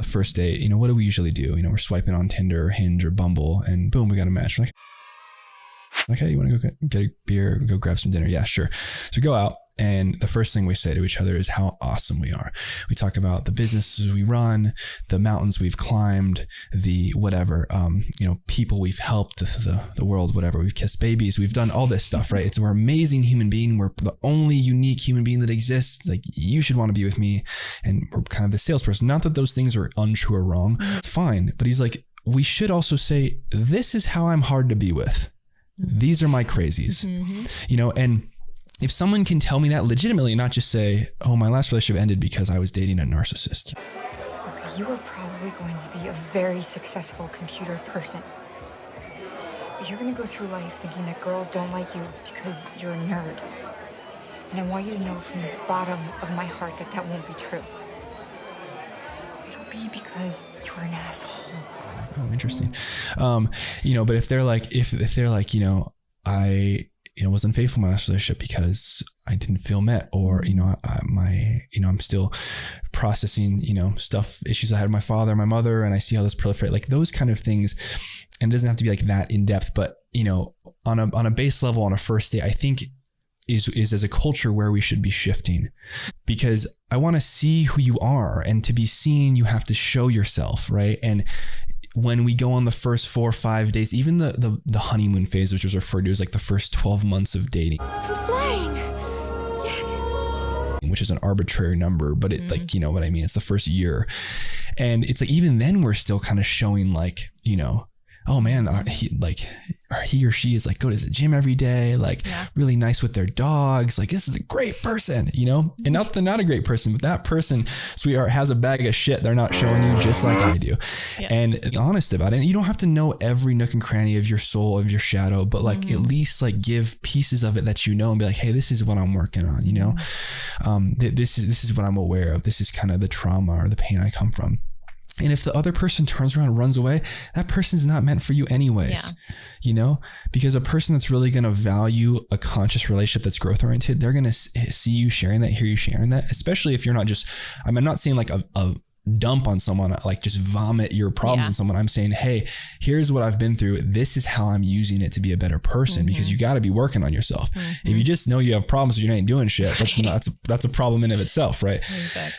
first date, what do we usually do? We're swiping on Tinder or Hinge or Bumble, and boom, we got a match. We're like, hey, you want to go get a beer, go grab some dinner? Yeah, sure. So we go out, and the first thing we say to each other is how awesome we are. We talk about the businesses we run, the mountains we've climbed, the whatever, people we've helped, the world, whatever. We've kissed babies. We've done all this stuff, right? We're an amazing human being. We're the only unique human being that exists. Like, you should want to be with me. And we're kind of the salesperson. Not that those things are untrue or wrong. It's fine. But he's like, we should also say, this is how I'm hard to be with. These are my crazies, and if someone can tell me that legitimately, not just say, oh, my last relationship ended because I was dating a narcissist. Okay, you are probably going to be a very successful computer person. You're going to go through life thinking that girls don't like you because you're a nerd. And I want you to know from the bottom of my heart that that won't be true. It'll be because you're an asshole. Oh, interesting. But if they're like, I was unfaithful in my last relationship because I didn't feel met, or, I'm still processing, issues I had with my father, my mother, and I see how this proliferate, like those kind of things. And it doesn't have to be like that in depth, but, on a base level, on a first date, I think is as a culture where we should be shifting, because I want to see who you are, and to be seen, you have to show yourself. Right. And when we go on the first 4 or 5 days, even the honeymoon phase, which was referred to as like the first 12 months of dating. I'm flying, Jack. Which is an arbitrary number, but it like, you know what I mean? It's the first year. And it's like, even then we're still kind of showing like, oh man, he or she is like, go to the gym every day, like really nice with their dogs. Like, this is a great person, and not they're not a great person, but that person, sweetheart, has a bag of shit they're not showing you, just like I do. And honest about it. And you don't have to know every nook and cranny of your soul, of your shadow, but like at least like give pieces of it that and be like, hey, this is what I'm working on, this is what I'm aware of. This is kind of the trauma or the pain I come from. And if the other person turns around and runs away, that person's not meant for you anyways, because a person that's really going to value a conscious relationship that's growth oriented, they're going to see you sharing that, hear you sharing that, especially if you're not just, I'm not saying like a dump on someone, like just vomit your problems on someone. I'm saying, hey, here's what I've been through. This is how I'm using it to be a better person, because you got to be working on yourself. If you just know you have problems, but you ain't doing shit, that's a problem in of itself. Right. Exactly.